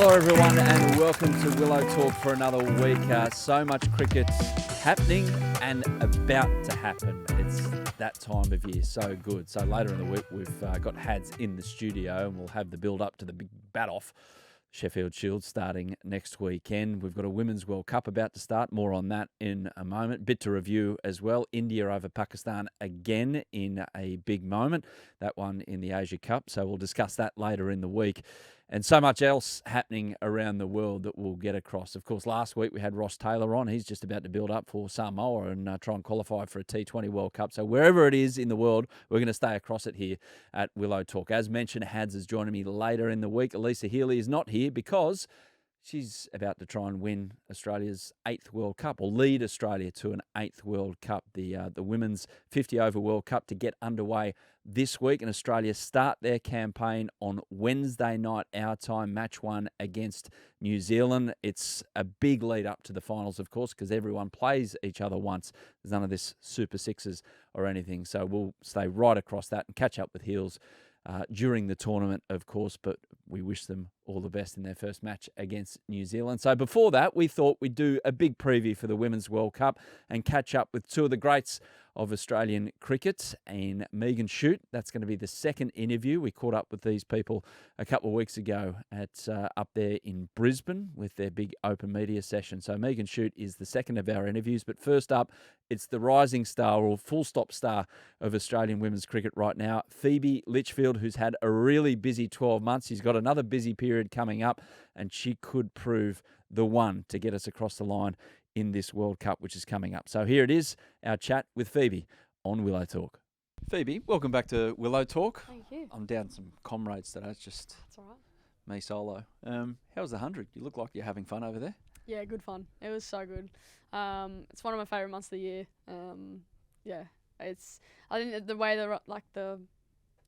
Hello everyone and welcome to Willow Talk for another week. So much cricket happening and about to happen. It's that time of year, so good. So later in the week we've got Hads in the studio and we'll have the build up to the big bat-off. Sheffield Shield starting next weekend. We've got a Women's World Cup about to start. More on that in a moment. Bit to review as well. India over Pakistan again in a big moment. That one in the Asia Cup. So we'll discuss that later in the week. And so much else happening around the world that we'll get across. Of course, last week we had Ross Taylor on. He's just about to build up for Samoa and try and qualify for a T20 World Cup. So wherever it is in the world, we're going to stay across it here at Willow Talk. As mentioned, Hads is joining me later in the week. Alyssa Healy is not here because she's about to try and win Australia's 8th World Cup, or lead Australia to an 8th World Cup. The Women's 50-over World Cup to get underway this week, and Australia start their campaign on Wednesday night, our time, match 1 against New Zealand. It's a big lead up to the finals, of course, because everyone plays each other once. There's none of this Super Sixes or anything, so we'll stay right across that and catch up with Heels during the tournament, of course, but we wish them all the best in their first match against New Zealand. So before that, we thought we'd do a big preview for the Women's World Cup and catch up with two of the greats of Australian cricket and Megan Schutt. That's going to be the second interview. We caught up with these people a couple of weeks ago at up there in Brisbane with their big open media session. So Megan Schutt is the second of our interviews. But first up, it's the rising star or full stop star of Australian women's cricket right now, Phoebe Litchfield, who's had a really busy 12 months. She's got another busy period coming up, and she could prove the one to get us across the line in this World Cup, which is coming up. So here it is, our chat with Phoebe on Willow Talk. Phoebe, welcome back to Willow Talk. Thank you. I'm down some comrades today. It's just That's all right. me solo. How's the 100? You look like you're having fun over there. Yeah, good fun. It was so good. It's one of my favourite months of the year. I think the way the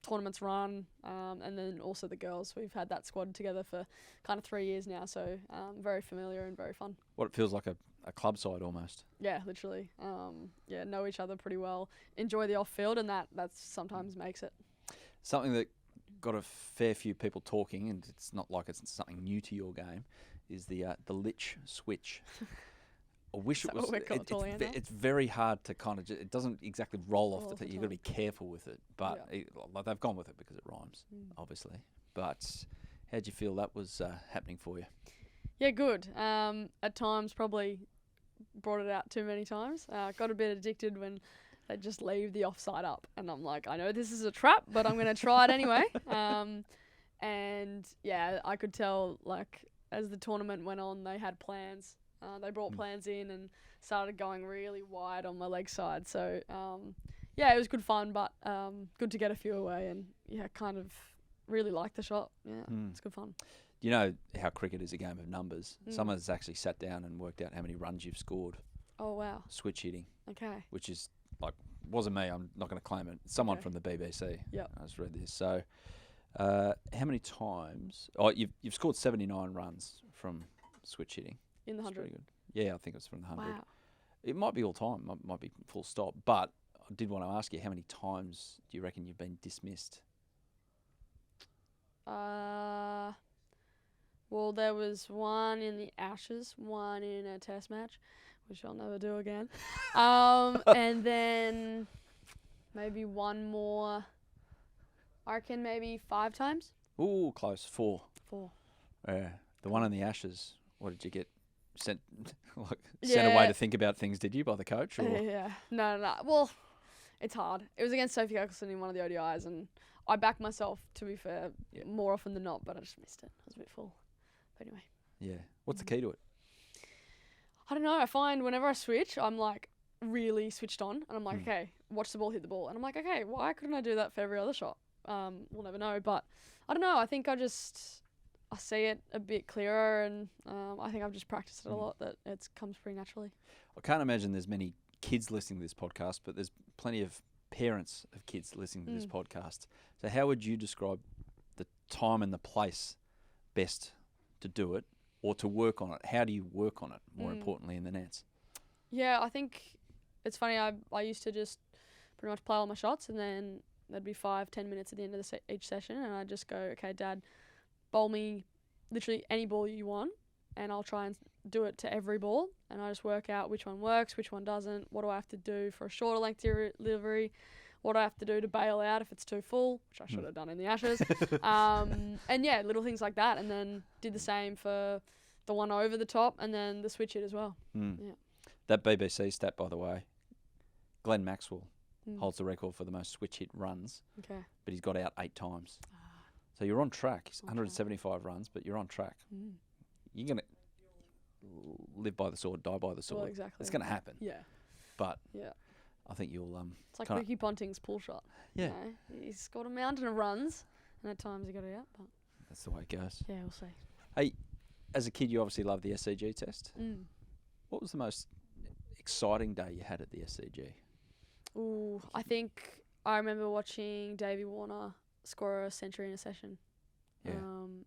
tournaments run, and then also the girls. We've had that squad together for kind of 3 years now, so very familiar and very fun. What it feels like a club side almost. Yeah, literally. Know each other pretty well. Enjoy the off field, and that sometimes makes it. Something that got a fair few people talking, and it's not like it's something new to your game, is the Litch Switch. I wish it was. It's very hard to kind of. It doesn't exactly roll off the thing. You've got to be careful with it, but they've gone with it because it rhymes, obviously. But how would you feel that was happening for you? Yeah, good. At times, probably brought it out too many times. Got a bit addicted when they just leave the offside up, and I'm like, I know this is a trap, but I'm going to try it anyway. And yeah, I could tell, like, as the tournament went on, they had plans. They brought plans in and started going really wide on my leg side. So, it was good fun, but good to get a few away, and kind of really liked the shot. Yeah, it's good fun. You know how cricket is a game of numbers. Someone has actually sat down and worked out how many runs you've scored. Oh, wow. Switch hitting. Okay. Which is, like, wasn't me. I'm not going to claim it. Someone from the BBC. Yep. I just read this. So, how many times? Oh, you've scored 79 runs from switch hitting. In the 100? Pretty good. Yeah, I think it's from the 100. Wow. It might be all time. Might be full stop. But I did want to ask you, how many times do you reckon you've been dismissed? Well, there was one in the Ashes, one in a test match, which I'll never do again. And then maybe one more, I reckon maybe 5 times. Ooh, close. 4. 4. Yeah. The one in the Ashes, what did you get? Sent away to think about things, did you, by the coach? Or? Yeah. No. Well, it's hard. It was against Sophie Eccleston in one of the ODIs, and I backed myself, to be fair, more often than not, but I just missed it. I was a bit full. But anyway. Yeah. What's the key to it? I don't know. I find whenever I switch, I'm like really switched on, and I'm like, okay, watch the ball hit the ball. And I'm like, okay, why couldn't I do that for every other shot? We'll never know. But I don't know. I think I see it a bit clearer, and I think I've just practiced it a lot, that it comes pretty naturally. I can't imagine there's many kids listening to this podcast, but there's plenty of parents of kids listening to this podcast. So how would you describe the time and the place best to do it or to work on it? How do you work on it, more importantly, in the nets? Yeah, I think it's funny. I used to just pretty much play all my shots, and then there'd be 5-10 minutes at the end of each session, and I'd just go, okay, Dad, bowl me literally any ball you want, and I'll try and do it to every ball, and I just work out which one works, which one doesn't, what do I have to do for a shorter length delivery, what do I have to do to bail out if it's too full, which I should have done in the Ashes. And yeah, little things like that, and then did the same for the one over the top, and then the switch hit as well. Yeah. That BBC stat, by the way, Glenn Maxwell holds the record for the most switch hit runs, but he's got out 8 times. So you're on track. He's 175 runs, but you're on track. You're going to live by the sword, die by the sword. Well, exactly. It's going to happen. Yeah. But I think you'll... it's like Ricky Ponting's pull shot. Yeah. You know? He's got a mountain of runs, and at times he got it out. But that's the way it goes. yeah, we'll see. Hey, as a kid, you obviously loved the SCG test. What was the most exciting day you had at the SCG? Ooh, I think I remember watching Davey Warner score a century in a session. Yeah.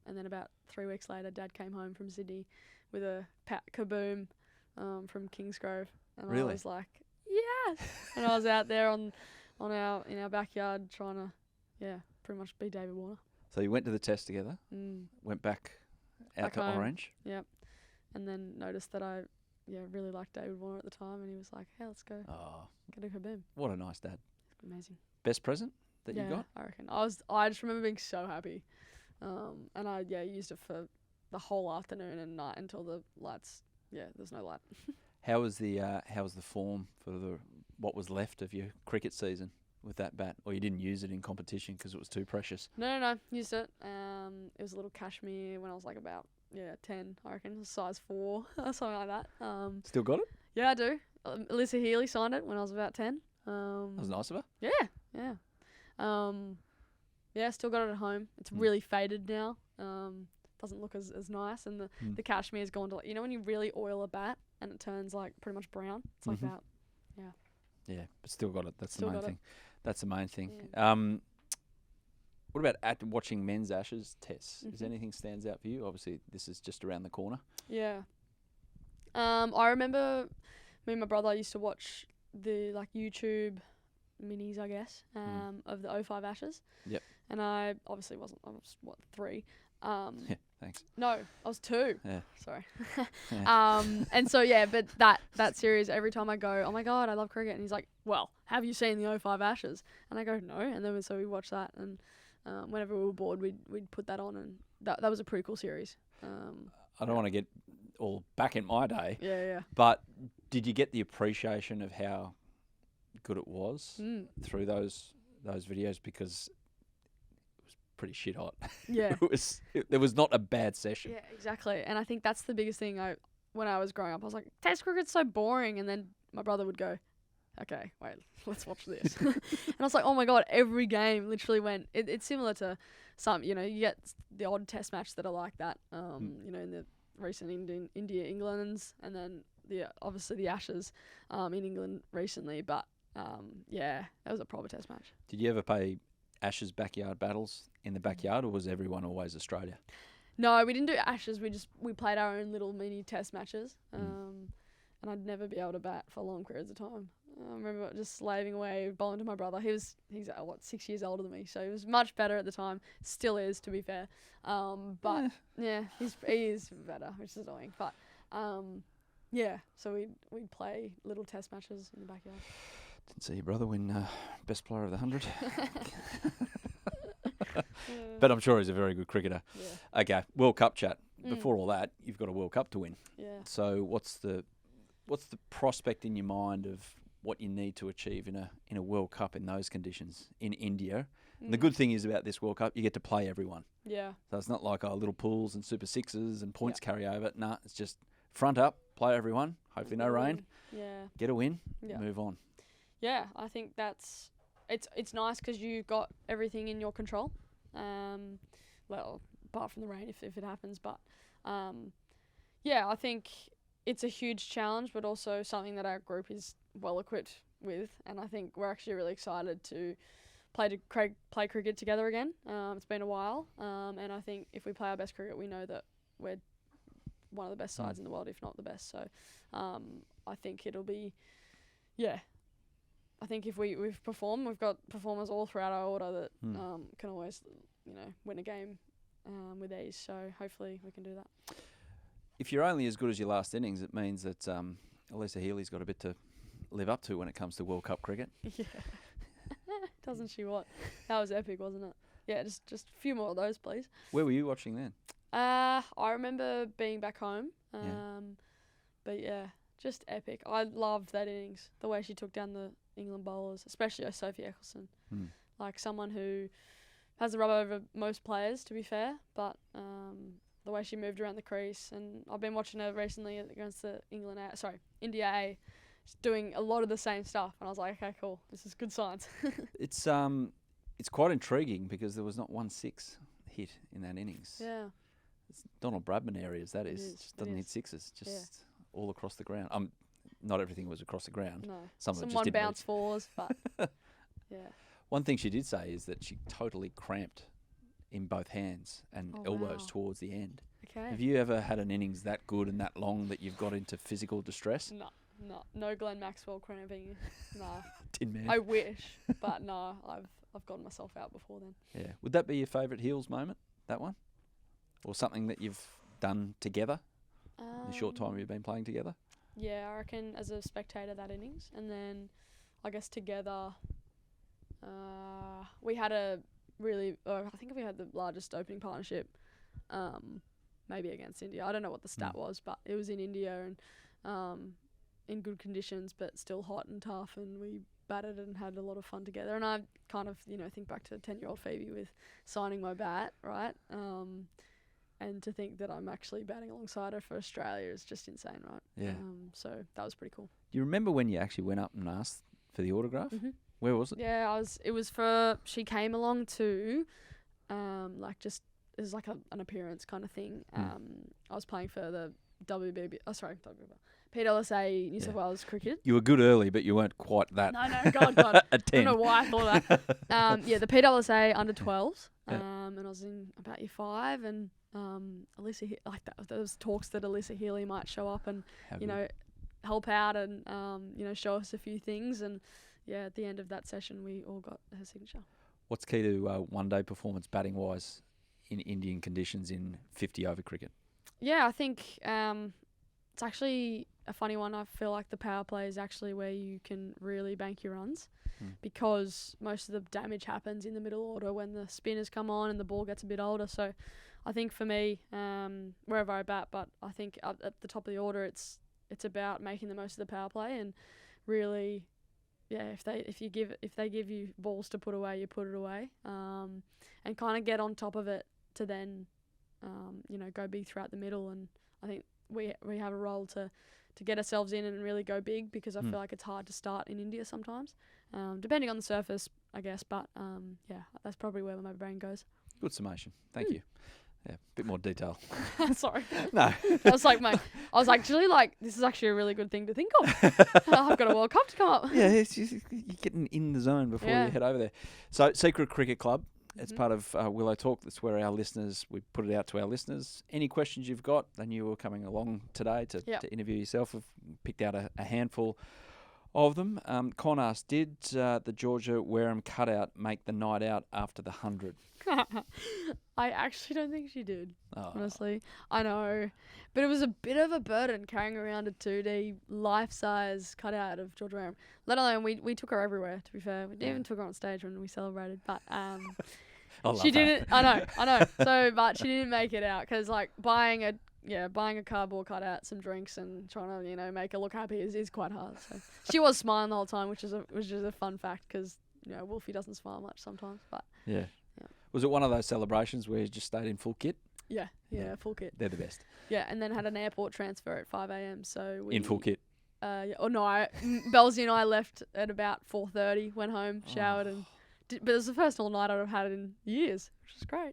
And then about 3 weeks later, Dad came home from Sydney with a pat kaboom from Kingsgrove, and I was like, yes! And I was out there in our backyard trying to, pretty much be David Warner. So you went to the test together, went back out to home. Orange. Yep. And then noticed that I really liked David Warner at the time, and he was like, hey, let's go. Oh, get a kaboom. what a nice dad. Amazing. Best present that you got? I reckon. I just remember being so happy. And I used it for the whole afternoon and night until the lights. Yeah, there's no light. How was the form for what was left of your cricket season with that bat? Or you didn't use it in competition because it was too precious? No. Used it. It was a little cashmere when I was like about 10, I reckon, size 4 or something like that. Still got it? Yeah, I do. Alyssa Healy signed it when I was about 10. That was nice of her. Yeah. Still got it at home. It's really faded now. Doesn't look as nice, and the cashmere's gone to, when you really oil a bat and it turns like pretty much brown. It's like that. Yeah, but still got it. That's Still the main got thing. That's the main thing. Yeah. What about watching men's Ashes tests? Is anything stands out for you? Obviously, this is just around the corner. Yeah. I remember me and my brother used to watch the YouTube minis, I guess, of the 05 Ashes. Yep. And I obviously wasn't. I was 3. Yeah, thanks. No, I was 2. Yeah. Sorry. Yeah. And so but that series, every time I go, oh my god, I love cricket, and he's like, well, have you seen the 05 Ashes? And I go, no. And then so we watched that, and whenever we were bored, we'd put that on, and that was a pretty cool series. I don't want to get all back in my day. Yeah. But did you get the appreciation of how good it was through those videos? Because it was pretty shit hot. Yeah. There was not a bad session. Yeah, exactly. And I think that's the biggest thing. When I was growing up, I was like, Test cricket's so boring. And then my brother would go, okay, wait, let's watch this. And I was like, oh my god, every game literally went. It's similar to some, you get the odd Test match that are like that. In the recent India-England's, and then obviously the Ashes in England recently. But that was a proper Test match. Did you ever play Ashes backyard battles in the backyard, or was everyone always Australia? No, we didn't do Ashes. We played our own little mini Test matches. And I'd never be able to bat for long periods of time. I remember just slaving away, bowling to my brother. He's 6 years older than me, so he was much better at the time. Still is, to be fair. But he is better, which is annoying. But so we'd play little Test matches in the backyard. Didn't see your brother win best player of the 100. But I'm sure he's a very good cricketer. Yeah. Okay, World Cup chat. Before all that, you've got a World Cup to win. Yeah. So what's the prospect in your mind of what you need to achieve in a World Cup in those conditions in India? And the good thing is about this World Cup, you get to play everyone. Yeah. So it's not like little pools and Super Sixes and points carry over. Nah, it's just front up, play everyone. Hopefully no rain. Yeah. Get a win. Yeah. Move on. Yeah, I think it's nice because you've got everything in your control. Well, apart from the rain if it happens, but I think it's a huge challenge, but also something that our group is well equipped with, and I think we're actually really excited to play cricket together again. It's been a while, and I think if we play our best cricket, we know that we're one of the best sides in the world, if not the best. So I think it'll be, I think if we've performed, we've got performers all throughout our order that can always, win a game with ease. So hopefully we can do that. If you're only as good as your last innings, it means that Alyssa Healy's got a bit to live up to when it comes to World Cup cricket. Yeah. Doesn't she what? That was epic, wasn't it? Yeah, just a few more of those, please. Where were you watching then? I remember being back home. Yeah. But yeah, just epic. I loved that innings. The way she took down the England bowlers, especially Sophie Eccleston. Like someone who has a rub over most players, to be fair, but the way she moved around the crease, and I've been watching her recently against the India A, just doing a lot of the same stuff, and I was like, okay, cool, this is good signs. It's quite intriguing because there was not 1 6 hit in that innings. Yeah. It's Donald Bradman areas, that is. Just doesn't hit sixes, just all across the ground. Not everything was across the ground. No. Some one bounce fours, but yeah. One thing she did say is that she totally cramped in both hands and elbows towards the end. Okay. Have you ever had an innings that good and that long that you've got into physical distress? No Glenn Maxwell cramping. Nah. Tin Man. I wish, but no, I've gotten myself out before then. Yeah. Would that be your favourite heels moment, that one? Or something that you've done together in the short time you've been playing together? Yeah, I reckon as a spectator that innings. And then I guess together we had I think we had the largest opening partnership maybe against India. I don't know what the stat was, but it was in India and in good conditions but still hot and tough, and we batted and had a lot of fun together. And I kind of, think back to 10-year-old Phoebe with signing my bat, right? And to think that I'm actually batting alongside her for Australia is just insane, right? Yeah. So that was pretty cool. Do you remember when you actually went up and asked for the autograph? Mm-hmm. Where was it? Yeah, it was for, she came along to, it was like an appearance kind of thing. I was playing for the PWSA New South Wales cricket. You were good early, but you weren't quite that. No, God. A 10. I don't know why I thought that. The PWSA under 12s. And I was in about year 5, and Alyssa, there was talks that Alyssa Healy might show up and help out and show us a few things. And at the end of that session, we all got her signature. What's key to one-day performance batting wise in Indian conditions in 50-over cricket? Yeah, I think it's actually a funny one. I feel like the power play is actually where you can really bank your runs because most of the damage happens in the middle order when the spinners come on and the ball gets a bit older. So I think for me, wherever I bat, but I think at the top of the order, it's about making the most of the power play and really, if they give you balls to put away, you put it away, and kind of get on top of it to then go big throughout the middle. And I think we have a role to get ourselves in and really go big because I feel like it's hard to start in India sometimes, depending on the surface, I guess. But that's probably where my brain goes. Good summation. Thank you. Yeah, a bit more detail. Sorry. No. I was actually this is actually a really good thing to think of. I've got a World Cup to come up. Yeah, you're getting in the zone before you head over there. So, Secret Cricket Club. It's part of Willow Talk. That's where we put it out to our listeners. Any questions you've got, then you were coming along today to interview yourself. We've picked out a handful of them. Con asked, did the Georgia Wareham cutout make the night out after the 100? I actually don't think she did, honestly. I know. But it was a bit of a burden carrying around a 2D life-size cutout of Georgia Wareham. Let alone, we took her everywhere, to be fair. We even took her on stage when we celebrated. But she didn't. I know. So, but she didn't make it out because buying a cardboard cutout, some drinks, and trying to make her look happy is quite hard. So she was smiling the whole time, which is a fun fact because Wolfie doesn't smile much sometimes. But yeah. Was it one of those celebrations where you just stayed in full kit? Yeah, full kit. They're the best. Yeah, and then had an airport transfer at 5 a.m. So in full kit. Belsy and I left at about 4:30. Went home, showered, and but it was the first all night I've had in years, which is great.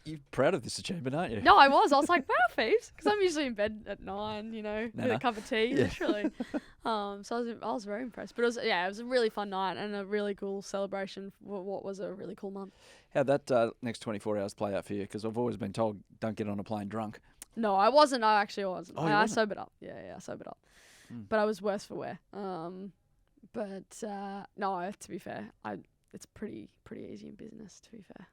You're proud of this achievement, aren't you? No, I was. I was like, wow, Phoebes, because I'm usually in bed at 9, with a cup of tea, literally. So I was very impressed. But it was a really fun night and a really cool celebration for what was a really cool month. How'd that next 24 hours play out for you? Because I've always been told, don't get on a plane drunk. No, I wasn't. I actually wasn't. Oh, I sobered up. Yeah, I sobered up. But I was worse for wear. No, to be fair, it's pretty easy in business, to be fair.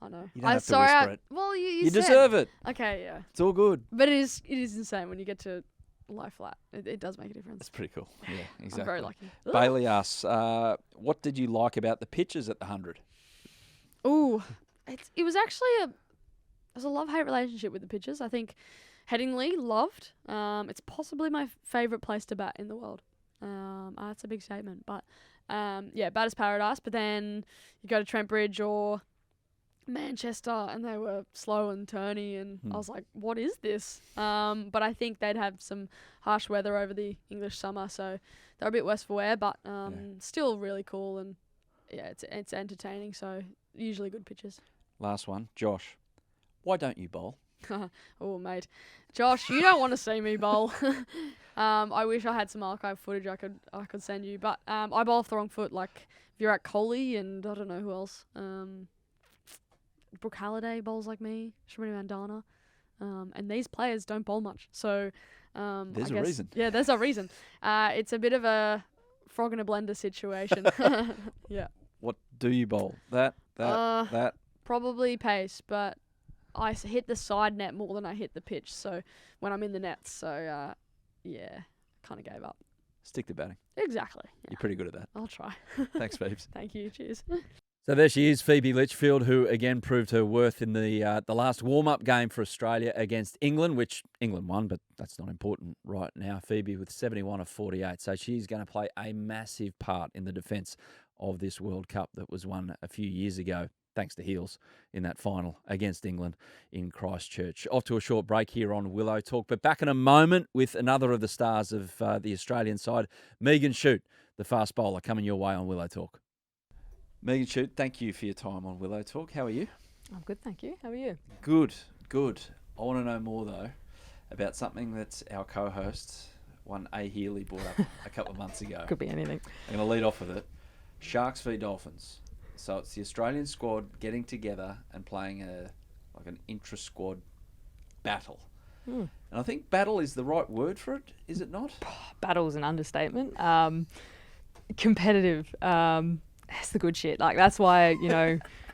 I know. You don't have to whisper it. Well, you You said. deserve it. Okay, yeah. It's all good. But it is insane when you get to lie flat. It does make a difference. It's pretty cool. Yeah, exactly. I'm very lucky. Bailey asks, what did you like about the pitches at the 100? Ooh, it was actually it was a love-hate relationship with the pitches. I think Headingley loved. It's possibly my favourite place to bat in the world. That's a big statement, but yeah, batter's paradise. But then you go to Trent Bridge or Manchester, and they were slow and turny, and I was like, what is this? But I think they'd have some harsh weather over the English summer, so they're a bit worse for wear, but still really cool, and yeah, it's entertaining, so usually good pitches. Last one, Josh. Why don't you bowl? Oh, mate. Josh, you don't want to see me bowl. I wish I had some archive footage I could send you, but I bowl off the wrong foot, like Virat Kohli and I don't know who else. Brooke Halliday bowls like me, Shamini Mandana, and these players don't bowl much. So there's a reason. Yeah, there's a reason. It's a bit of a frog in a blender situation. Yeah. What do you bowl? That. Probably pace, but I hit the side net more than I hit the pitch. So when I'm in the nets, so yeah, kind of gave up. Stick to batting. Exactly. Yeah. You're pretty good at that. I'll try. Thanks, Phoebes. Thank you. Cheers. So there she is, Phoebe Litchfield, who again proved her worth in the last warm-up game for Australia against England, which England won, but that's not important right now. Phoebe with 71 of 48, so she's going to play a massive part in the defence of this World Cup that was won a few years ago, thanks to Heels, in that final against England in Christchurch. Off to a short break here on Willow Talk, but back in a moment with another of the stars of the Australian side, Megan Schutt, the fast bowler, coming your way on Willow Talk. Megan Schutt, thank you for your time on Willow Talk. How are you? I'm good, thank you. How are you? Good. I want to know more, though, about something that our co-host, one A. Healy, brought up a couple of months ago. Could be anything. I'm going to lead off with it. Sharks v Dolphins. So it's the Australian squad getting together and playing an intra-squad battle. And I think battle is the right word for it, is it not? Battle's an understatement. Competitive. That's the good shit. Like, that's why,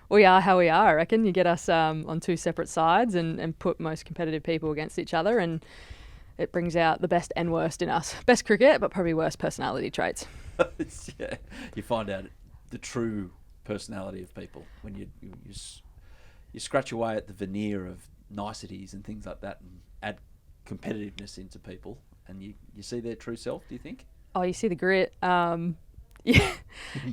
we are how we are, I reckon. You get us on two separate sides and put most competitive people against each other, and it brings out the best and worst in us. Best cricket, but probably worst personality traits. Yeah, you find out the true personality of people when you scratch away at the veneer of niceties and things like that and add competitiveness into people, and you see their true self, do you think? Oh, you see the grit.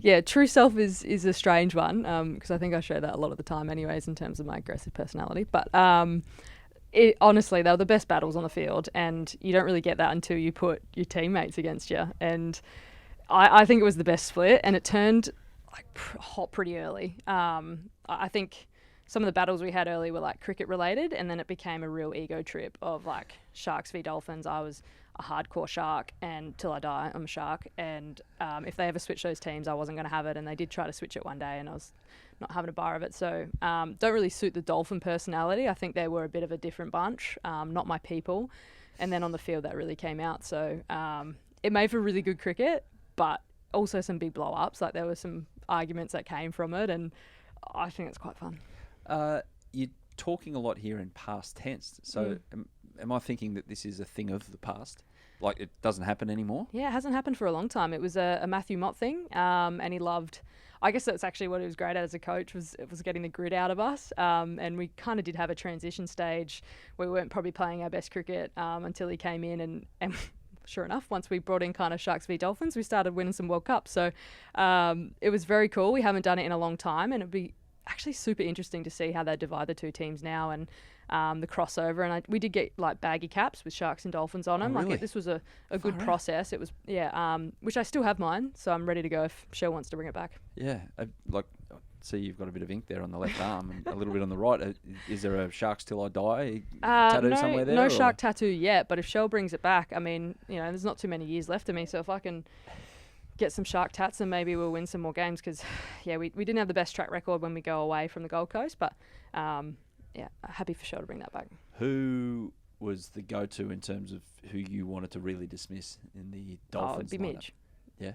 Yeah, true self is a strange one, because I think I show that a lot of the time anyways in terms of my aggressive personality. But honestly, they were the best battles on the field, and you don't really get that until you put your teammates against you. And I think it was the best split, and it turned hot pretty early. I think some of the battles we had early were like cricket related, and then it became a real ego trip of like Sharks v Dolphins. I was a hardcore Shark, and till I die, I'm a Shark. And if they ever switch those teams, I wasn't going to have it. And they did try to switch it one day, and I was not having a bar of it. So don't really suit the Dolphin personality. I think they were a bit of a different bunch, not my people. And then on the field, that really came out. So it made for really good cricket, but also some big blow-ups. Like, there were some arguments that came from it, and I think it's quite fun. You're talking a lot here in past tense. So am I thinking that this is a thing of the past? Like, it doesn't happen anymore? Yeah, it hasn't happened for a long time. It was a Matthew Mott thing, and he loved... I guess that's actually what he was great at as a coach, was getting the grit out of us. And we kind of did have a transition stage where we weren't probably playing our best cricket until he came in, and sure enough, once we brought in kind of Sharks v Dolphins, we started winning some World Cups. So it was very cool. We haven't done it in a long time, and it'd be actually super interesting to see how they divide the two teams now, and the crossover. And we did get like baggy caps with Sharks and Dolphins on them. Oh, really? Like, this was a good process. It was, which I still have mine, so I'm ready to go if Shell wants to bring it back. Yeah, I see you've got a bit of ink there on the left arm and a little bit on the right. Is there a Sharks Till I Die tattoo somewhere there? No Shark tattoo yet, but if Shell brings it back, I mean, there's not too many years left of me, so if I can get some Shark tats, and maybe we'll win some more games, because we didn't have the best track record when we go away from the Gold Coast, but happy for Shell to bring that back. Who was the go-to in terms of who you wanted to really dismiss in the Dolphins? It'd be Midge.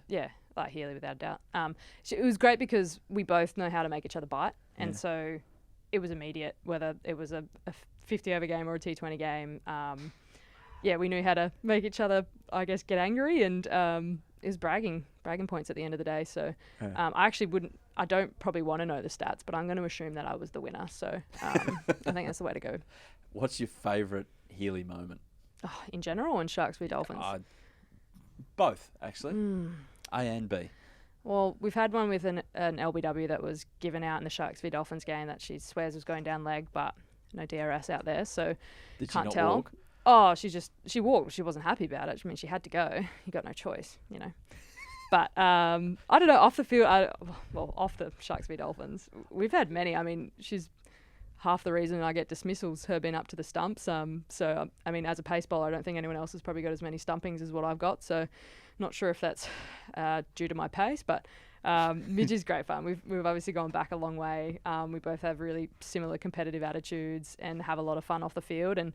Yeah, like Healy without a doubt. It was great because we both know how to make each other bite, and so it was immediate, whether it was a 50-over game or a T20 game. We knew how to make each other, I guess, get angry, and it was bragging points at the end of the day. So I don't probably want to know the stats, but I'm going to assume that I was the winner. So I think that's the way to go. What's your favourite Healy moment? Oh, in general, and Sharks v Dolphins? Both, actually. A and B. Well, we've had one with an LBW that was given out in the Sharks v Dolphins game that she swears was going down leg, but no DRS out there, so Did can't she not tell. walk? Oh, she walked. She wasn't happy about it. I mean, she had to go. You got no choice, you know. But I don't know, off the field, off the Sharks v Dolphins, we've had many. I mean, she's half the reason I get dismissals, her being up to the stumps. So, I mean, as a pace bowler, I don't think anyone else has probably got as many stumpings as what I've got. So, not sure if that's due to my pace, but Midge is great fun. We've obviously gone back a long way. We both have really similar competitive attitudes and have a lot of fun off the field. And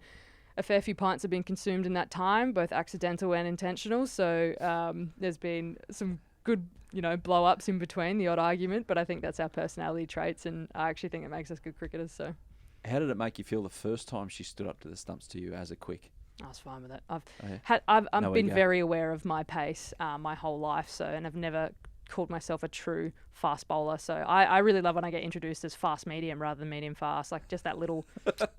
a fair few pints have been consumed in that time, both accidental and intentional. So there's been some good, blow-ups in between, the odd argument, but I think that's our personality traits, and I actually think it makes us good cricketers. So, how did it make you feel the first time she stood up to the stumps to you as a quick? I was fine with it. I've been very aware of my pace my whole life, and I've never called myself a true fast bowler. So I really love when I get introduced as fast medium rather than medium fast. Like, just that little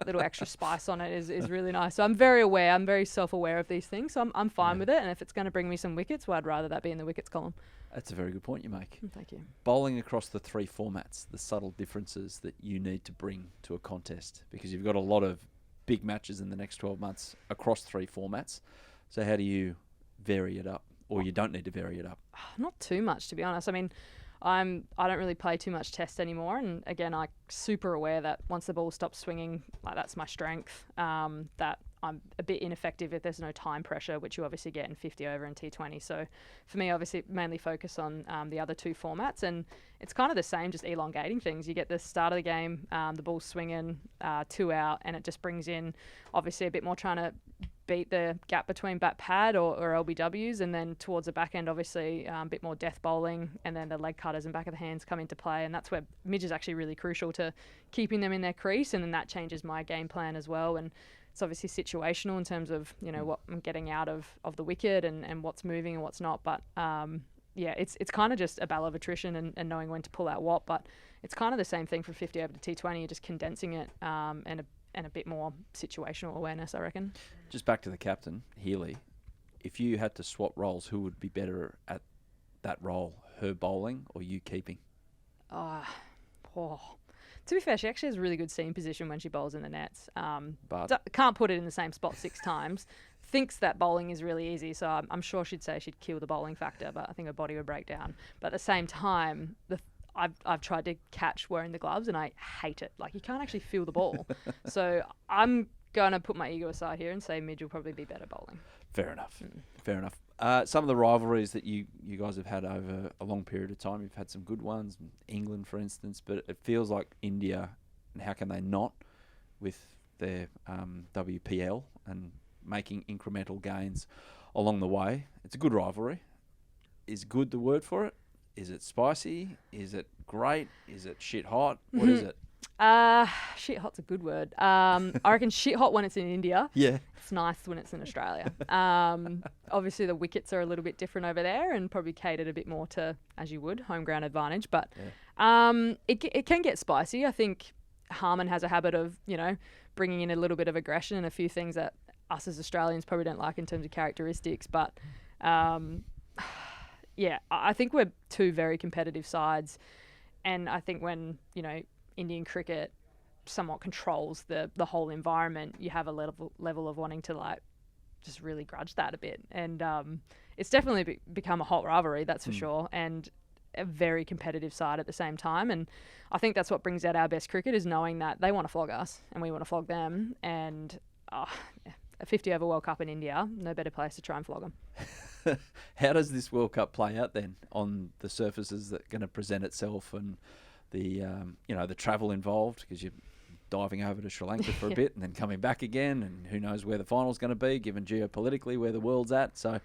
extra spice on it is really nice. So I'm very aware. I'm very self-aware of these things. So I'm fine with it. And if it's going to bring me some wickets, well, I'd rather that be in the wickets column. That's a very good point you make. Thank you. Bowling across the three formats, the subtle differences that you need to bring to a contest, because you've got a lot of big matches in the next 12 months across three formats. So how do you vary it up? Or you don't need to vary it up? Not too much, to be honest. I mean, I don't really play too much test anymore. And again, I'm super aware that once the ball stops swinging, that's my strength, that I'm a bit ineffective if there's no time pressure, which you obviously get in 50 over and T20. So for me, obviously, mainly focus on the other two formats. And it's kind of the same, just elongating things. You get the start of the game, the ball's swinging, 2 out, and it just brings in, obviously, a bit more trying to beat the gap between bat pad or LBWs, and then towards the back end, obviously, a bit more death bowling, and then the leg cutters and back of the hands come into play, and that's where midge is actually really crucial to keeping them in their crease, and then that changes my game plan as well. And it's obviously situational in terms of, what I'm getting out of the wicket and what's moving and what's not, but it's kind of just a battle of attrition and knowing when to pull out what, but it's kind of the same thing from 50 over to T20, you're just condensing it and a bit more situational awareness, I reckon. Just back to the captain, Healy. If you had to swap roles, who would be better at that role? Her bowling or you keeping? To be fair, she actually has a really good seam position when she bowls in the nets. But can't put it in the same spot 6 times. Thinks that bowling is really easy, so I'm sure she'd say she'd kill the bowling factor, but I think her body would break down. But at the same time, I've tried to catch wearing the gloves and I hate it. Like, you can't actually feel the ball. So I'm going to put my ego aside here and say Midge will probably be better bowling. Fair enough. Fair enough. Some of the rivalries that you guys have had over a long period of time, you've had some good ones, England, for instance, but it feels like India, and how can they not, with their WPL and making incremental gains along the way. It's a good rivalry. Is good the word for it? Is it spicy? Is it great? Is it shit hot? What is it? Shit hot's a good word. I reckon shit hot when it's in India. Yeah. It's nice when it's in Australia. Obviously the wickets are a little bit different over there and probably catered a bit more to, as you would, home ground advantage. But it can get spicy. I think Harman has a habit of, bringing in a little bit of aggression and a few things that us as Australians probably don't like in terms of characteristics. But I think we're two very competitive sides. And I think when, Indian cricket somewhat controls the whole environment, you have a level of wanting to just really grudge that a bit. And it's definitely become a hot rivalry, that's for sure, and a very competitive side at the same time. And I think that's what brings out our best cricket, is knowing that they want to flog us and we want to flog them. And a 50 over World Cup in India, no better place to try and flog them. How does this World Cup play out then on the surfaces that are going to present itself, and the the travel involved, because you're diving over to Sri Lanka for a bit and then coming back again, and who knows where the final's going to be given geopolitically where the world's at. So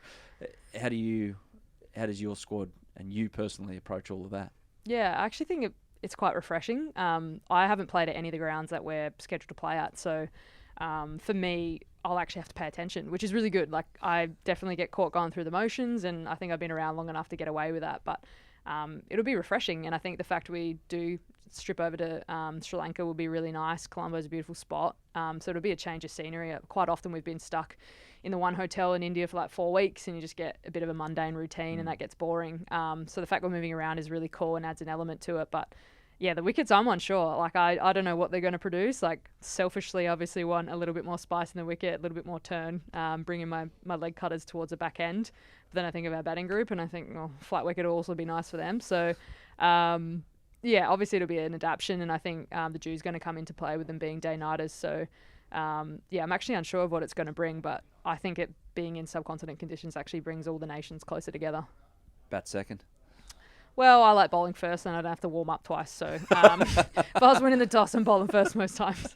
how does your squad and you personally approach all of that? Yeah, I actually think it's quite refreshing. I haven't played at any of the grounds that we're scheduled to play at, so for me, I'll actually have to pay attention, which is really good. Like, I definitely get caught going through the motions, and I think I've been around long enough to get away with that. But it'll be refreshing, and I think the fact we do strip over to Sri Lanka will be really nice. Colombo's a beautiful spot, so it'll be a change of scenery. Quite often we've been stuck in the one hotel in India for like 4 weeks, and you just get a bit of a mundane routine, and that gets boring. So the fact we're moving around is really cool and adds an element to it. But yeah, the wickets, I'm unsure. Like, I don't know what they're going to produce. Like, selfishly, obviously want a little bit more spice in the wicket, a little bit more turn, bringing my leg cutters towards the back end. But then I think of our batting group, and I think, well, flat wicket will also be nice for them. So, yeah, obviously it'll be an adaptation, and I think the dew's going to come into play with them being day-nighters. So, yeah, I'm actually unsure of what it's going to bring, but I think it being in subcontinent conditions actually brings all the nations closer together. Bat second. Well, I like bowling first, and I don't have to warm up twice. So if I was winning the toss, I'm bowling first most times.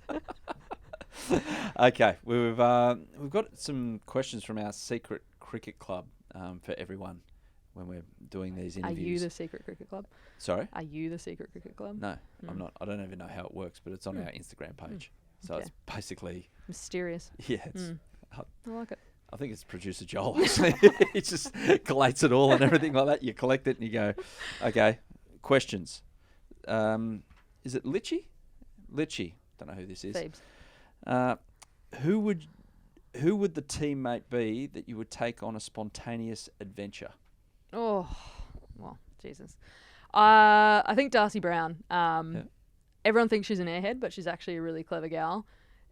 Okay, we've got some questions from our secret cricket club for everyone when we're doing these interviews. Are you the secret cricket club? Sorry? Are you the secret cricket club? No, I'm not. I don't even know how it works, but it's on our Instagram page. So Okay. it's basically... Mysterious. Yeah, it's... I like it. I think it's producer Joel, actually. He just collates it all and everything like that. You collect it and you go, okay, questions. Is it Litchy? Litchy. Don't know who this is. Phoebes. Who would the teammate be that you would take on a spontaneous adventure? Oh, well, Jesus. I think Darcy Brown. Everyone thinks she's an airhead, but she's actually a really clever gal.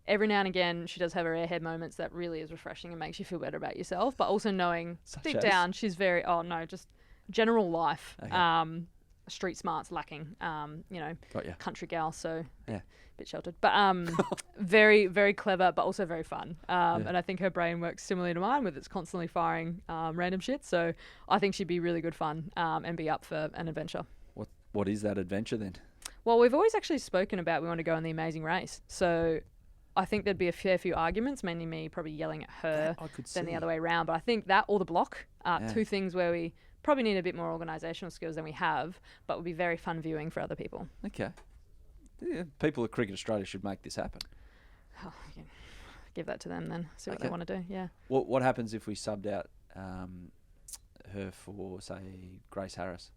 Every now and again, she does have her airhead moments that really is refreshing and makes you feel better about yourself. But also knowing deep down, she's very, just general life. Okay. Street smarts lacking, country gal, so a bit sheltered. But very, very clever, but also very fun. And I think her brain works similarly to mine, with it's constantly firing random shit. So I think she'd be really good fun and be up for an adventure. What is that adventure then? Well, we've always actually spoken about we want to go on the Amazing Race. So I think there'd be a fair few arguments, mainly me probably yelling at her than the other way around. But I think that or the block are two things where we probably need a bit more organisational skills than we have, but would be very fun viewing for other people. Okay. Yeah, people at Cricket Australia should make this happen. Oh, yeah. Give that to them then. See what they want to do. Yeah. What happens if we subbed out her for, say, Grace Harris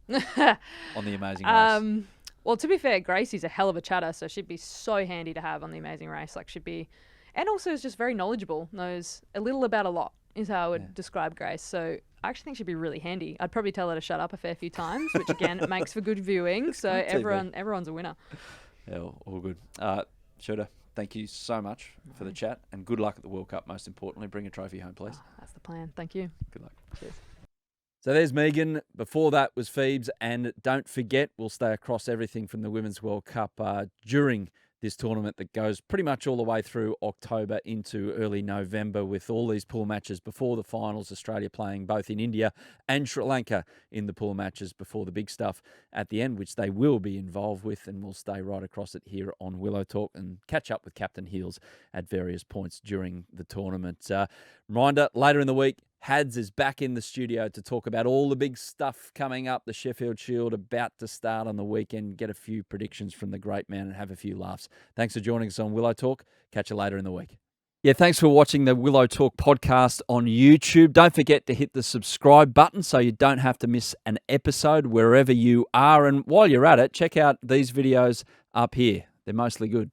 on the Amazing Race? Well, to be fair, Gracie's a hell of a chatter, so she'd be so handy to have on the Amazing Race. Like, she'd be, and also is just very knowledgeable, knows a little about a lot, is how I would describe Grace. So I actually think she'd be really handy. I'd probably tell her to shut up a fair few times, which again makes for good viewing. So everyone's a winner. Yeah, all good. Schutt, thank you so much for the chat, and good luck at the World Cup. Most importantly, bring a trophy home, please. That's the plan. Thank you. Good luck. Cheers. So there's Megan. Before that was Phoebes. And don't forget, we'll stay across everything from the Women's World Cup during this tournament that goes pretty much all the way through October into early November, with all these pool matches before the finals, Australia playing both in India and Sri Lanka in the pool matches before the big stuff at the end, which they will be involved with, and we'll stay right across it here on Willow Talk and catch up with Captain Heels at various points during the tournament. Reminder, later in the week, Hads is back in the studio to talk about all the big stuff coming up. The Sheffield Shield about to start on the weekend. Get a few predictions from the great man and have a few laughs. Thanks for joining us on Willow Talk. Catch you later in the week. Yeah, thanks for watching the Willow Talk podcast on YouTube. Don't forget to hit the subscribe button so you don't have to miss an episode wherever you are. And while you're at it, check out these videos up here. They're mostly good.